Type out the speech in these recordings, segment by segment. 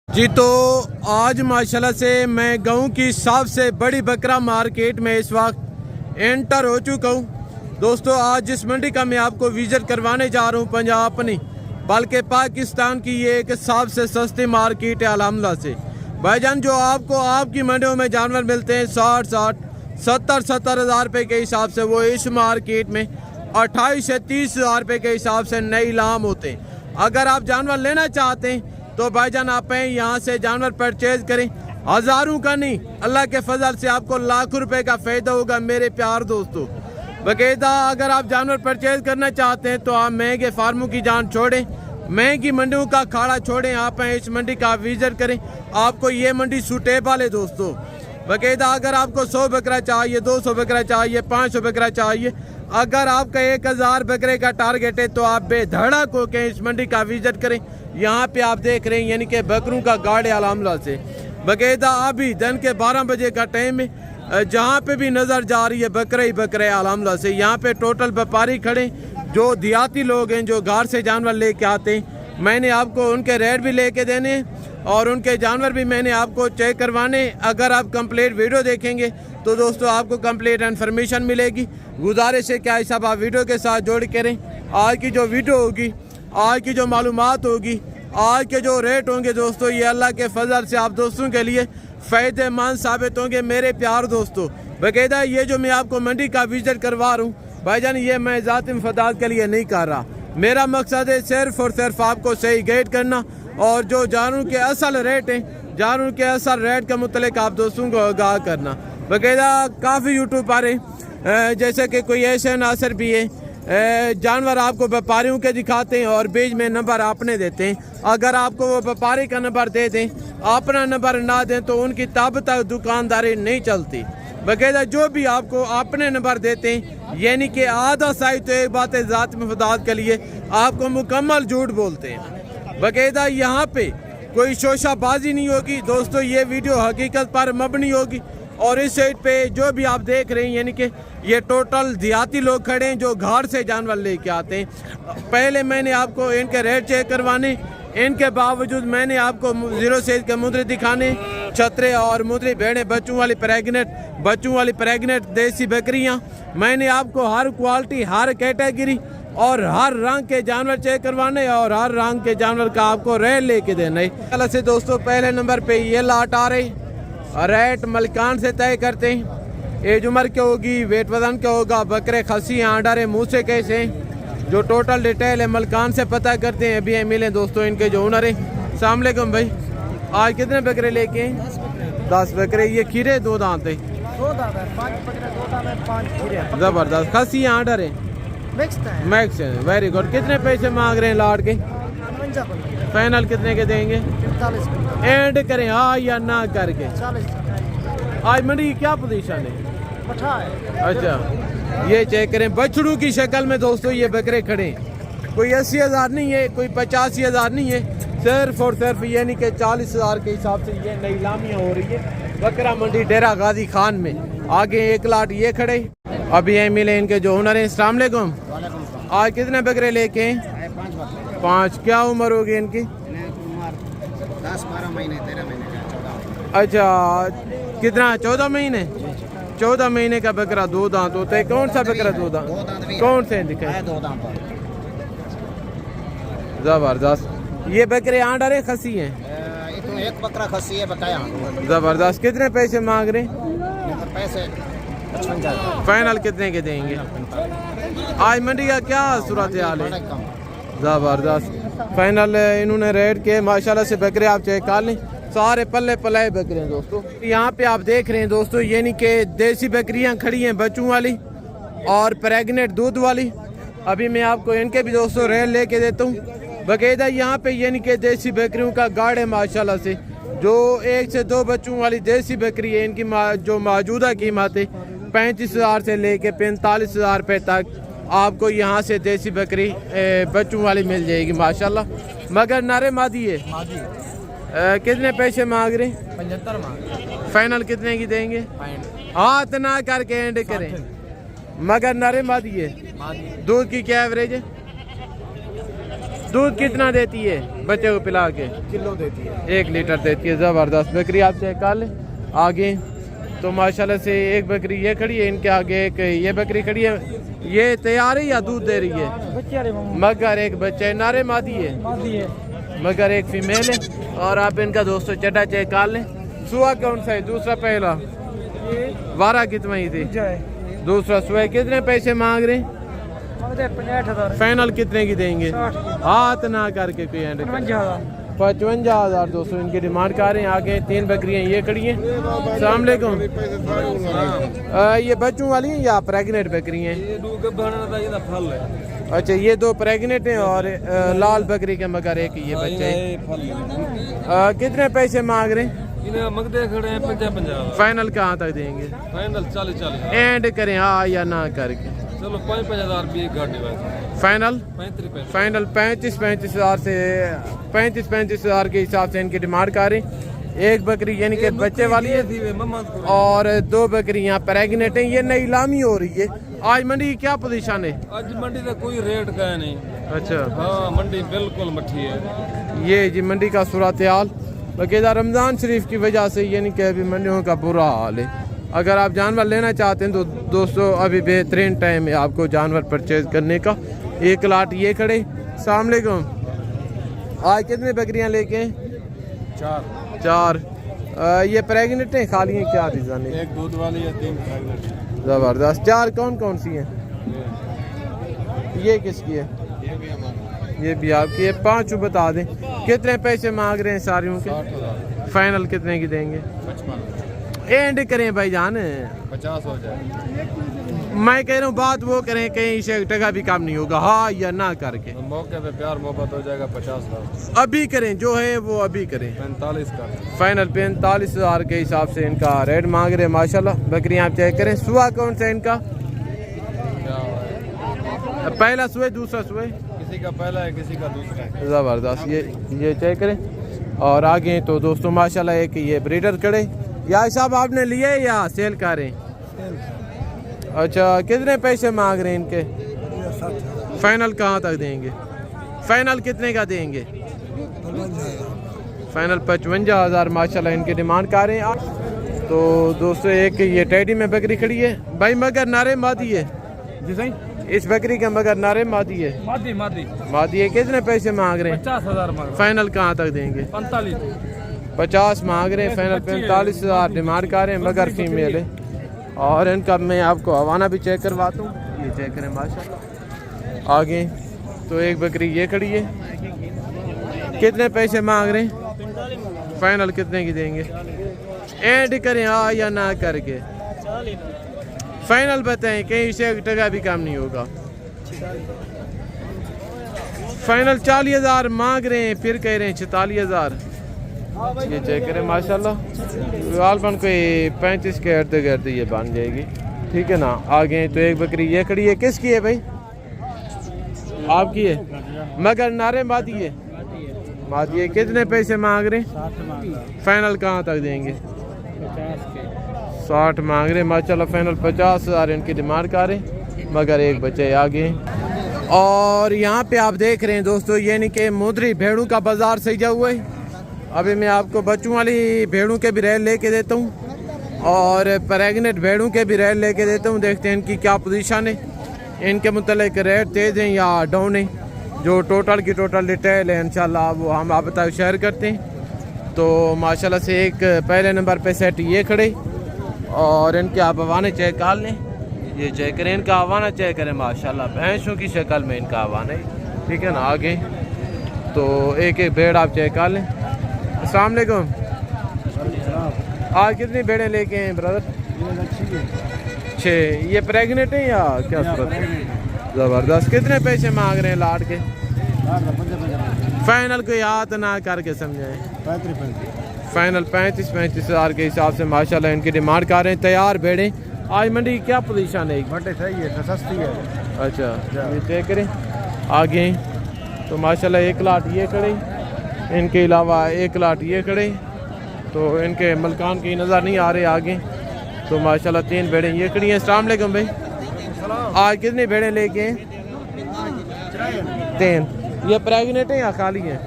जी तो आज माशाल्लाह से मैं गाँव की सबसे बड़ी बकरा मार्केट में इस वक्त एंटर हो चुका हूँ। दोस्तों आज जिस मंडी का मैं आपको विजिट करवाने जा रहा हूँ पंजाब अपनी बल्कि पाकिस्तान की ये एक सबसे सस्ती मार्केट है अल्हम्दुलिल्लाह से। भाईजान जो आपको आपकी मंडियों में जानवर मिलते हैं 60-70 हज़ार रुपये के हिसाब से, वो इस मार्केट में 28 से 30 हज़ार रुपये के हिसाब से नई लाम होते हैं। अगर आप जानवर लेना चाहते हैं तो भाईजान आप यहाँ से जानवर परचेज करें। हज़ारों का नहीं, अल्लाह के फजल से आपको लाखों रुपए का फ़ायदा होगा मेरे प्यार दोस्तों। बाकायदा अगर आप जानवर परचेज करना चाहते हैं तो आप महंगे फार्मों की जान छोड़ें, महंगी मंडियों का खाड़ा छोड़ें, आप इस मंडी का विजिट करें। आपको ये मंडी सूटेबल है दोस्तों। बाकायदा अगर आपको 100 बकरा चाहिए, 200 बकरा चाहिए, 500 बकरा चाहिए, अगर आपका 1000 बकरे का टारगेट है तो आप बेधड़क होकर इस मंडी का विजिट करें। यहाँ पे आप देख रहे हैं यानी कि बकरों का गाड़ है अल्हम्दुलिल्लाह से। बाकायदा अभी दिन के 12 बजे का टाइम है, जहाँ पे भी नज़र जा रही है बकरे ही बकरे अल्हम्दुलिल्लाह से। यहाँ पे टोटल व्यापारी खड़े जो देहाती लोग हैं जो घर से जानवर लेके आते हैं। मैंने आपको उनके रेट भी लेके देने और उनके जानवर भी मैंने आपको चेक करवाने। अगर आप कंप्लीट वीडियो देखेंगे तो दोस्तों आपको कंप्लीट इन्फॉर्मेशन मिलेगी। गुजारिश है क्या सब आप वीडियो के साथ जोड़ करें। आज की जो वीडियो होगी, आज की जो मालूमात होगी, आज के जो रेट होंगे दोस्तों, ये अल्लाह के फजल से आप दोस्तों के लिए फ़ायदेमंद साबित होंगे मेरे प्यार दोस्तों। बाकायदा ये जो मैं आपको मंडी का विजिट करवा रहा हूँ भाईजान, ये मैं ज़ाती मफादात के लिए नहीं कर रहा। मेरा मकसद है सिर्फ और सिर्फ आपको सही गाइड करना और जो जानवरों के असल रेट हैं, जानवरों के असल रेट के मुतलिक आप दोस्तों को आगाह करना। बाकायदा काफ़ी यूट्यूब पर है, जैसे कि कोई ऐसे नासर भी है, जानवर आपको व्यापारियों के दिखाते हैं और बीच में नंबर आपने देते हैं। अगर आपको वो व्यापारी का नंबर दे दें, अपना नंबर ना दें तो उनकी तब तक दुकानदारी नहीं चलती। बाकायदा जो भी आपको अपने नंबर देते हैं यानी कि आधा सही तो एक बात है ज़ात मफदात के लिए आपको मुकम्मल झूठ बोलते हैं। बाकायदा यहाँ पे कोई शोशाबाजी नहीं होगी दोस्तों, ये वीडियो हकीकत पर मबनी होगी। और इस साइड पे जो भी आप देख रहे हैं यानी कि ये टोटल देहाती लोग खड़े हैं जो घर से जानवर लेके आते हैं। पहले मैंने आपको इनके रेट चेक करवाने, इनके बावजूद मैंने आपको 0 साइज के मुद्रे दिखाने, छतरे और मुद्री भेड़ें, बच्चों वाली प्रेगनेंट देसी बकरियां। मैंने आपको हर क्वालिटी, हर कैटेगरी और हर रंग के जानवर चेक करवाने और हर रंग के जानवर का आपको रेट लेके देना है। से दोस्तों पहले नंबर पे ये लाट आ रही, रेट मलिकान से तय करते हैं। एज उम्र क्या होगी, वेट वजन क्या होगा, बकरे खसी आंडा मुँह से कैसे हैं, जो टोटल डिटेल है मलिकान से पता करते हैं। अभी मिले दोस्तों इनके जो ओनर है। अस्सलाम वालेकुम भाई, आज कितने बकरे लेके हैं? 10 बकरे। ये खीरे 2 दांत है? 2 दांत है, 5 बकरे 2 दांत है, 5 खीरे। जबरदस्त। खसी आंडा है मैक्स है, वेरी गुड। कितने पैसे मांग रहे हैं लाट के? 55। फाइनल कितने के देंगे? 45। एंड करें हाँ या ना करके? 40। आज मंडी की क्या पोजीशन है? पठा है। अच्छा ये चेक करें, बछड़ू की शक्ल में दोस्तों ये बकरे खड़े हैं। कोई 80 हज़ार नहीं है, कोई 85 हज़ार नहीं है, सिर्फ और सिर्फ यानी कि 40 हज़ार के हिसाब से ये नई लामियाँ हो रही है बकरा मंडी डेरा गाजी खान में। आगे एक लाट ये खड़े अभी ये मिले इनके जो ओनर हैं। अस्सलाम वालेकुम। आज कितने बकरे लेके हैं? 5। क्या उम्र होगी इनकी? 10-12 महीने 13 महीने। अच्छा कितना? 14 महीने। 14 महीने का बकरा 2 दांत होता है। कौन सा बकरा 2 दांत? कौन से दिखाए? 2 दांत। जबरदस्त। ये बकरे आंडा रहे खसी हैं? तो एक बकरा खसी है बताया। जबरदस्त। कितने पैसे मांग रहे? पैसे 55। फाइनल कितने के देंगे? आज मंडी का क्या सूरत हाल है? जबरदस्त। फाइनल इन्होंने रेट के माशाल्लाह से बकरे आप चेक कर लें, सारे पल्ले पलाए बकरे हैं दोस्तों। यहाँ पे आप देख रहे हैं दोस्तों यानी कि देसी बकरियाँ खड़ी हैं बच्चों वाली और प्रेग्नेंट दूध वाली। अभी मैं आपको इनके भी दोस्तों रेट लेके देता हूँ। बाकायदा यहाँ पे यानी कि देसी बकरियों का गाढ़ है माशाल्लाह से। जो 1 से 2 बच्चों वाली देसी बकरी है इनकी जो मौजूदा कीमत है 35 हज़ार से लेके 45 हज़ार रुपये तक आपको यहाँ से देसी बकरी बच्चों वाली मिल जाएगी माशाल्लाह। मगर नारे मादी है। कितने पैसे मांग रहे? 75 मांग। फाइनल कितने की देंगे? हाथ ना करके एंड करें। मगर नारे मादी है। दूध की क्या एवरेज है? दूध कितना देती है बच्चे को पिला के? किलो देती है। 1 लीटर देती है। ज़बरदस्त बकरी आप चेक कर लें। आगे तो माशाल्लाह से एक बकरी ये खड़ी है, इनके आगे एक ये बकरी खड़ी है। ये तैयार है या दूध दे रही है? मगर एक बच्चा नारे मादी है, मगर एक फीमेल है। और आप इनका दोस्तों चटा चेक कर लें। सुआ कौन सा है? दूसरा पहला 12 कितना ही थी? दूसरा सुआ। कितने पैसे मांग रहे हैं? 65,000। फाइनल कितने की देंगे? हाथ ना करके कोई एंड 55,000 दोस्तों इनकी डिमांड कर रहे हैं। आगे 3 बकरियां ये खड़ी हैं। अस्सलाम वालेकुम। ये बच्चों वाली हैं या प्रेग्नेंट बकरी हैं? अच्छा, ये 2 प्रेग्नेंट हैं और लाल बकरी के मगर एक ये बच्चे हैं। कितने पैसे मांग रहे हैं? फाइनल कहाँ तक देंगे? फाइनल 40 एंड करें हाँ या ना करके? चलो 5,000 भी गाड़ी फाइनल 35 फाइनल 35,000 से 35,000 के हिसाब से इनकी डिमांड कर रही। एक बकरी यानी कि बच्चे वाली है और 2 बकरियां प्रेग्नेंट हैं। ये नीलामी हो रही है। आज मंडी की क्या पोजीशन है? आज मंडी का कोई रेट का नहीं। अच्छा हाँ, मंडी बिल्कुल मठी है। ये जी मंडी का सूरत हाल। बकायदा रमज़ान शरीफ की वजह से यानी कि अभी मंडियों का बुरा हाल है। अगर आप जानवर लेना चाहते हैं तो दोस्तों अभी बेहतरीन टाइम है आपको जानवर परचेज करने का। एक लाट ये खड़े। अस्सलाम वालेकुम। आज कितनी बकरियां लेके हैं? 4। ये प्रेग्नेंट हैं खाली हैं क्या रीज़न है? एक दूध वाली है, 3 प्रेग्नेंट। ज़बरदस्त। 4 कौन कौन सी हैं? ये किसकी है? ये भी आपकी है। 5 बता दें। कितने पैसे मांग रहे हैं सारियों के? 60,000। फाइनल कितने की देंगे? 55। एंड करें भाई जान। 50 हो जाए। मैं कह रहा हूँ बात वो करें कहीं से टका भी काम नहीं होगा हाँ या ना करके। मौके पे प्यार मोहब्बत हो जाएगा। 50,000 अभी करें जो है वो अभी करें। 45 का फाइनल 45,000 के हिसाब से इनका रेट मांग रहे हैं। माशाल्लाह बकरियां आप चेक करें। सुआ कौन सा इनका? पहला सुए दूसरा सुए? किसी का पहला है, किसी का दूसरा है। ज़बरदस्त। ये चेक करें। और आगे तो दोस्तों माशाल्लाह एक ये ब्रीडर खड़े। या साहब आपने लिए या सेल कर रहे हैं? अच्छा, कितने पैसे मांग रहे हैं इनके? फाइनल कहाँ तक देंगे? फाइनल कितने का देंगे? फाइनल 55,000 माशाल्लाह इनकी डिमांड कर रहे हैं। तो दोस्तों एक ये टेडी में बकरी खड़ी है भाई, मगर नारे मादी है जी सही। इस बकरी का मगर नारे मादी है। मादी है। कितने पैसे मांग रहे हैं? 50,000 मांग। फाइनल कहाँ तक देंगे? 50 मांग रहे हैं। फाइनल 45,000 डिमांड कर रहे हैं मगर फीमेल है। और इनका मैं आपको हवाना भी चेक करवाता हूँ। ये चेक करें माशाल्लाह। आगे तो एक बकरी ये खड़ी है। कितने पैसे मांग रहे हैं? फाइनल कितने की देंगे? एंड करें हाँ या ना करके? फाइनल बताएं कहीं से टका भी काम नहीं होगा। फाइनल 40,000 मांग रहे हैं फिर कह रहे हैं 46,000। ये चेक करें माशाल्लाह गालबन कोई 35 के इर्द गिर्द ये बन जाएगी। ठीक है ना। आगे तो एक बकरी ये खड़ी है। किसकी है भाई? आपकी है मगर नारे मादी है। मादी है। कितने पैसे मांग रहे हैं? फाइनल कहाँ तक देंगे? 60 मांग रहे हैं माशाल्लाह। फाइनल 50,000 इनकी डिमांड कर रहे मगर एक बच्चे आगे। और यहाँ पे आप देख रहे हैं दोस्तों यानी कि मुद्री भेड़ों का बाजार सजा हुआ है। अभी मैं आपको बच्चों वाली भेड़ों के भी रेल लेके देता हूँ और प्रेग्नेंट भेड़ों के भी रेल लेके देता हूँ। देखते हैं इनकी क्या पोजीशन है, इनके मुतल्लिक रेट तेज़ हैं या डाउन है। जो टोटल की टोटल डिटेल है इंशाल्लाह वो हम आप तक शेयर करते हैं। तो माशाल्लाह से एक पहले नंबर पे सेट ये खड़े और इनके आप हवाने चेक कर लें। ये चेक करें, इनका हवाना चेक करें माशाल्लाह भैंसों की शक्ल में इनका हवाना है। ठीक है ना। आगे तो एक एक भेड़ आप चेक कर लें। अस्सलाम वालेकुम। आज कितनी भेड़ें लेके हैं ब्रदर? 6। ये प्रेग्नेंट है या क्या सूरत है? ज़बरदस्त। कितने पैसे मांग रहे हैं लाट के? फाइनल कोई हाथ ना करके समझाएं। फाइनल 35,000 के हिसाब से माशाल्लाह इनकी डिमांड कर रहे हैं। तैयार भेड़ें। आज मंडी की क्या पोजीशन है? मंडी सही है, सस्ती है। अच्छा, ये चेक करें। आगे तो माशाल्लाह एक लाट ये खड़े, इनके अलावा एक लाट ये खड़े। तो इनके मलकान की नज़र नहीं आ रहे आगे। तो माशाल्लाह 3 भेड़ें ये खड़ी हैं। अस्सलाम वालेकुम भाई। आज कितनी भेड़ें लेके हैं? 3। ये प्रेगनेंट है या खाली है?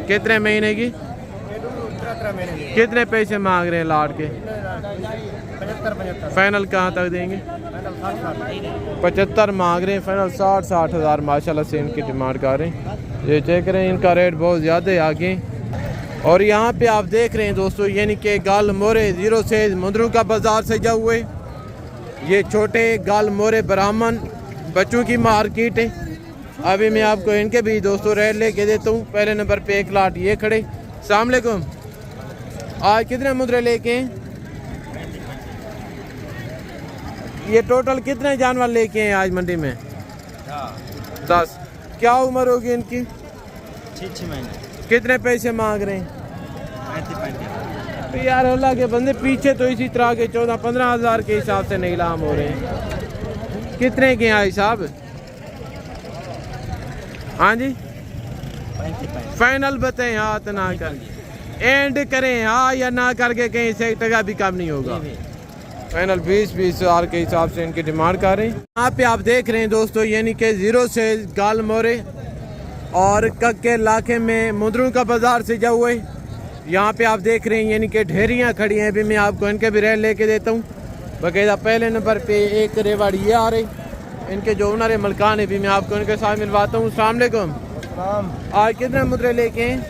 कितने महीने की? 13 महीने की। कितने पैसे मांग रहे हैं लाट के? 75 फाइनल कहाँ तक देंगे? 60 75 मांग रहे हैं, फाइनल 60 हज़ार माशाल्लाह से इनकी डिमांड कर रहे हैं। ये चेक करें, इनका रेट बहुत ज़्यादा है आगे। और यहाँ पे आप देख रहे हैं दोस्तों, यानी कि गाल मोरे 0 से मुंदरू का बाजार सजा हुए। ये छोटे गाल मोरे ब्राह्मण बच्चों की मार्केट है। अभी मैं आपको इनके भी दोस्तों रेट लेके देता हूँ। पहले नंबर पे एक लाट ये खड़े। अस्सलाम वालेकुम, आज कितने मुद्रे लेके हैं? ये टोटल कितने जानवर लेके हैं आज मंडी में? 10। क्या उम्र होगी इनकी? 6 महीने। कितने पैसे मांग रहे हैं? यार अल्लाह के बंदे, पीछे तो इसी तरह के 14-15 हज़ार के हिसाब से नीलाम हो रहे हैं। कितने के हैं साहब? हाँ जी, फाइनल बताएं, हाथ ना कर एंड करें, हाँ या ना करके कहीं से 1 टका भी कम नहीं होगा। फाइनल 20-20 हज़ार के हिसाब से इनकी डिमांड कर रहे हैं। यहाँ पे आप देख रहे हैं दोस्तों, यानी कि 0 से गाल मोरे और कक्के लाखे में मुंदरू का बाजार सजा हुआ है। यहाँ पे आप देख रहे हैं, यानी कि ढेरियाँ खड़ी हैं। अभी मैं आपको इनके भी रेट लेके देता हूँ बाकायदा। पहले नंबर पे एक रेवाड़ ये आ रही, इनके जो ओनर है मलकान है, भी मैं आपको इनके साथ मिलवाता हूँ। अस्सलाम वालेकुम, आज कितने मुद्रे लेके हैं?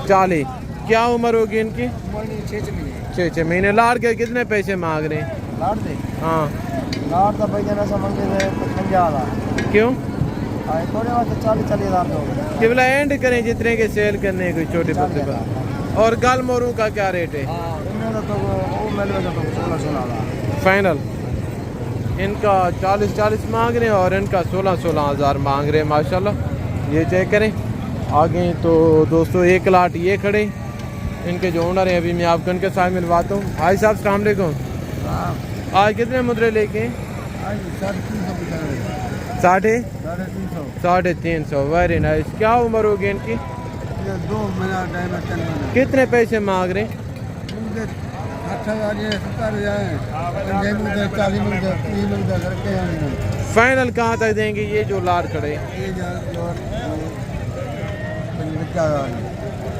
40। क्या उम्र होगी इनकी? 6 महीने। लाड़ के कितने पैसे मांग रहे हैं? हाँ, तो भैया समझ 55,000। क्यों? थोड़े बहुत 40,000 कि बोला एंड करें जितने के सेल करने कोई छोटे पत्ते पर। और गाल मोरू का क्या रेट है? फाइनल इनका 40 मांग रहे हैं और इनका 16 हज़ार मांग रहे हैं माशाल्लाह। ये चेक करें आगे। तो दोस्तों एक लाट ये खड़े, इनके जो ओनर हैं, अभी मैं आपको इनके साथ मिलवाता हूँ। भाई साहब अस्सलाम वालेकुम, आज कितने मुद्रे लेके? 350। Very nice. क्या उम्र होगी इनकी? 2 महीना। कितने पैसे मांग रहे हैं? 60,000 फाइनल कहाँ तक देंगे ये जो लार खड़े?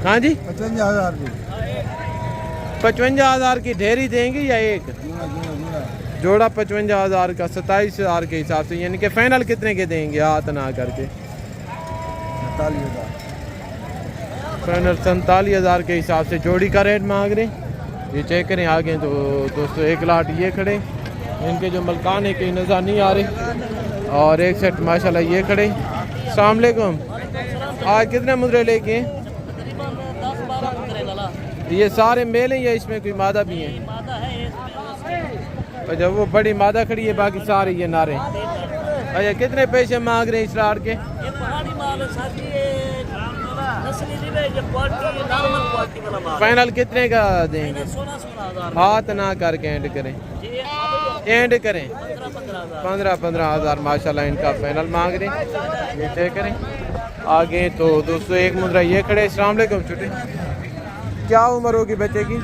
हाँ जी, 55,000 की। 55,000 की ढेरी देंगे या एक जोड़ा? 55,000 का 27,000 के हिसाब से, यानी कि फाइनल कितने के देंगे हाथ ना करके? 47,000। फाइनल 47,000 के हिसाब से जोड़ी का रेट मांग रहे हैं। ये चेक करें आगे। तो दोस्तों एक लाट ये खड़े, इनके जो मलकान है कहीं नज़र नहीं आ रहे। और एक सेट माशाल्लाह ये खड़े। अस्सलाम वालेकुम, आज कितने मुद्रे लेके? ये सारे मेल हैं या इसमें कोई मादा भी हैं? अच्छा, वो बड़ी मादा खड़ी है, बाकी सारे ये नारे। अच्छा, कितने पैसे मांग रहे हैं इस लाट के? फाइनल कितने का देंगे? हाथ ना करके एंड करें, एंड करें 15 हज़ार माशाल्लाह इनका फाइनल मांग रहे हैं। ये चेक करें आगे। तो दोस्तों एक मुद्रा ये खड़े। अस्सलाम वालेकुम, छोटे क्या उम्र होगी बच्चे की?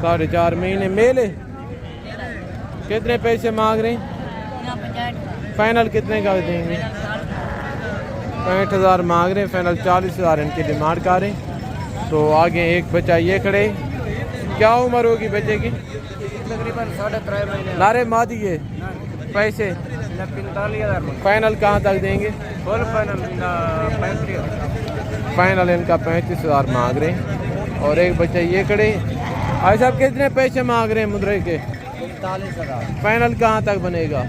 4.5 महीने। मेल है। कितने पैसे मांग रहे हैं? फाइनल कितने का देंगे? 65,000 मांग रहे हैं, फाइनल 40,000 इनकी डिमांड कर रहे हैं। तो आगे एक बच्चा ये खड़े। क्या उम्र होगी बच्चे की? तकरीबन 3.5 महीने। नारे मादी है। पैसे 45,000। फाइनल कहाँ तक देंगे? Full final 35,000। फाइनल इनका 35,000 मांग रहे हैं। और एक बच्चा ये खड़े। भाई साहब कितने पैसे मांग रहे हैं मुद्रे के? 45,000। फाइनल कहाँ तक बनेगा?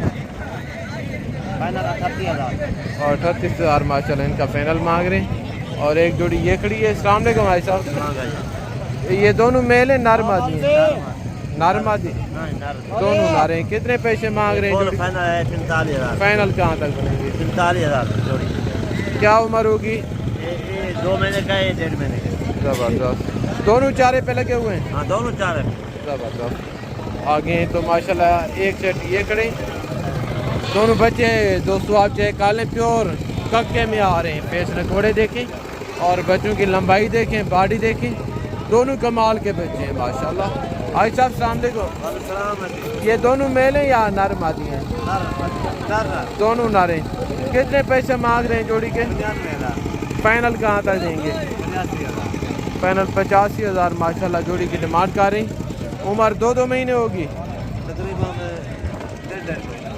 फाइनल 38,000। और 38,000 माशाल्लाह इनका फाइनल मांग रहे हैं। और एक जोड़ी ये खड़ी है। अस्सलाम वालेकुम भाई साहब, ये दोनों मेल है नर मादी? नर मादी दोनों नारे हैं। कितने पैसे मांग रहे हैं? फाइनल है 45,000। फाइनल कहाँ तक बनेंगे? 45,000 जोड़ी। क्या उम्र होगी? ये 2 महीने का है, 1.5 महीने का। जबरदस्त। दोनों चारे पे लगे हुए हैं? हाँ, दोनों 4 है। जबरदस्त। आगे तो माशाल्लाह एक सेट ये खड़े। दोनों बच्चे दोस्तों आप चाहे काले प्योर कक्के में आ रहे हैं। फेस नकोड़े देखें और बच्चों की लंबाई देखें, बॉडी देखें, दोनों कमाल के बच्चे हैं माशाल्लाह। आज साहब सामने को ये दोनों मेल हैं या नर मादी हैं? दोनों नारे कितने पैसे मांग रहे हैं जोड़ी के? 95,000 फाइनल कहाँ तक देंगे? 85,000 फाइनल 85,000 माशाल्लाह जोड़ी की डिमांड कर रही। उम्र 2 महीने होगी, तकरीबन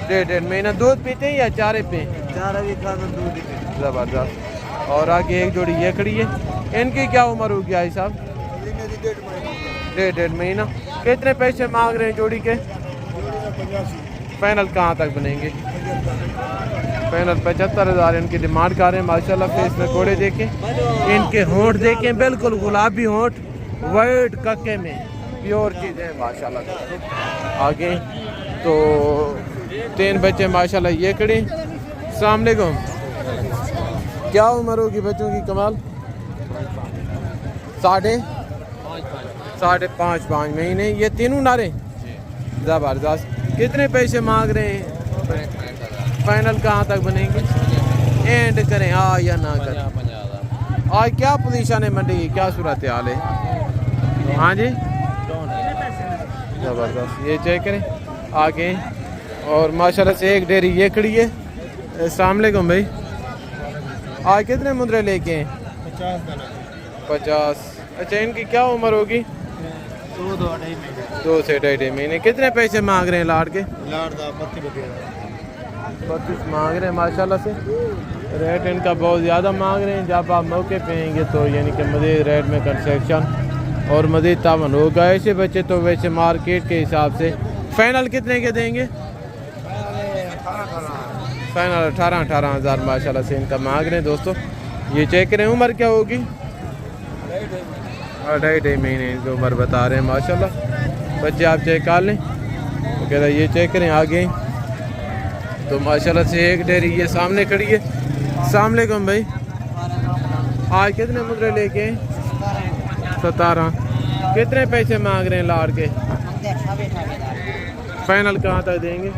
1.5 महीना। दूध पीते हैं या चारे पे? 4 अभी खाना दूध ही पे। ज़बरदस्त। और आगे एक जोड़ी ये खड़ी है, इनकी क्या उम्र होगी भाई साहब? 1.5 महीना। कितने पैसे मांग रहे हैं जोड़ी के? फाइनल कहाँ तक बनेंगे? फाइनल 75,000 इनकी डिमांड कर रहे हैं। माशाल्लाह फेस में कोड़े देखें, इनके होंठ देखें, बिल्कुल गुलाबी होंठ, वाइट कक्के में, प्योर चीज़ है माशाल्लाह। आगे तो 3 बच्चे माशाल्लाह ये खड़े। अस्सलाम वालेकुम। क्या उम्र होगी बच्चों की कमाल? 5.5 महीने। ये तीनों नारे ज़बरदस्त। कितने पैसे मांग रहे हैं? फाइनल कहाँ तक बनेंगे? एंड करें हाँ या ना करें? आज क्या पोजीशन है मंडी की, क्या सूरत हाल है? हाँ जी ज़बरदस्त। ये चेक करें आगे। और माशाल्लाह से एक डेयरी ये खड़ी है। अस्सलाम वालेकुम भाई। आज कितने मुद्रे लेके हैं? 50। अच्छा इनकी क्या उम्र होगी? 2 से 2.5 महीने। कितने पैसे मांग रहे हैं लाड़ के? 32 मांग रहे हैं माशाल्लाह से। रेट इनका बहुत ज़्यादा मांग रहे हैं। जब आप मौके पे आएंगे तो यानी कि मज़ीद रेट में कंसेक्शन और मज़ीद तावन होगा। ऐसे बच्चे तो वैसे मार्केट के हिसाब से फाइनल कितने के देंगे? फाइनल 18,000 माशाल्लाह से इनका मांग रहे हैं दोस्तों। ये चेक करें उम्र क्या होगी? 2.5 महीने इनकी उम्र बता रहे हैं माशाल्लाह। बच्चे आप चेक कर लें तो कहता ये चेक करें आगे। तो माशाल्लाह से एक डेयरी ये सामने खड़ी है। अस्सलाम वालेकुम भाई। आज कितने मुद्रे लेके? 17। कितने पैसे मांग रहे हैं लाड़ के? फाइनल कहाँ तक देंगे?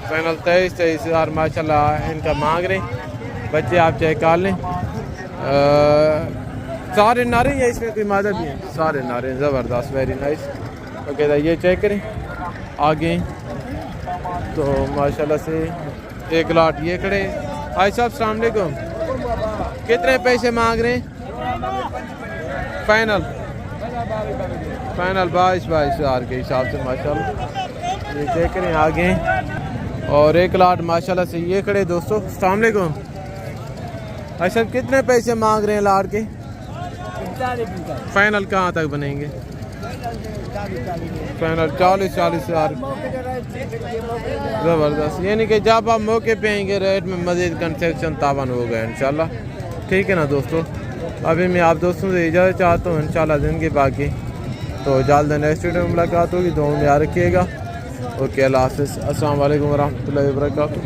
फाइनल 23,000 माशाल्लाह इनका मांग रहे हैं। बच्चे आप चेक कर लें। सारे नारे या इसमें कोई मादा भी है? सारे नारे ज़बरदस्त, वेरी नाइस। ओके ये चेक करें आगे। तो माशाल्लाह से एक लाट ये खड़े। भाई साहब अस्सलाम वालेकुम। कितने पैसे मांग रहे हैं? फाइनल 22,000 के हिसाब से माशाल्लाह। ये चेक करें आगे। और एक लाट माशाल्लाह से ये खड़े दोस्तों। अस्सलाम वालेकुम। अच्छा कितने पैसे मांग रहे हैं लाट के? फाइनल कहाँ तक बनेंगे? फाइनल 40,000। ज़बरदस्त। यानी कि जब आप मौके पे आएंगे रेट में मज़ीद कंसेक्शन तावन होगा इंशाल्लाह। ठीक है ना दोस्तों। अभी मैं आप दोस्तों से इजाज़त चाहता हूँ इंशाल्लाह ज़िंदगी बाकी। तो जल्द नेक्स्ट वीडियो में मुलाकात होगी। दुआ में याद रखिएगा। ओके अल्लाह हाफ़िज़। अस्सलाम वालेकुम वरहमतुल्लाहि वबरकातुहू।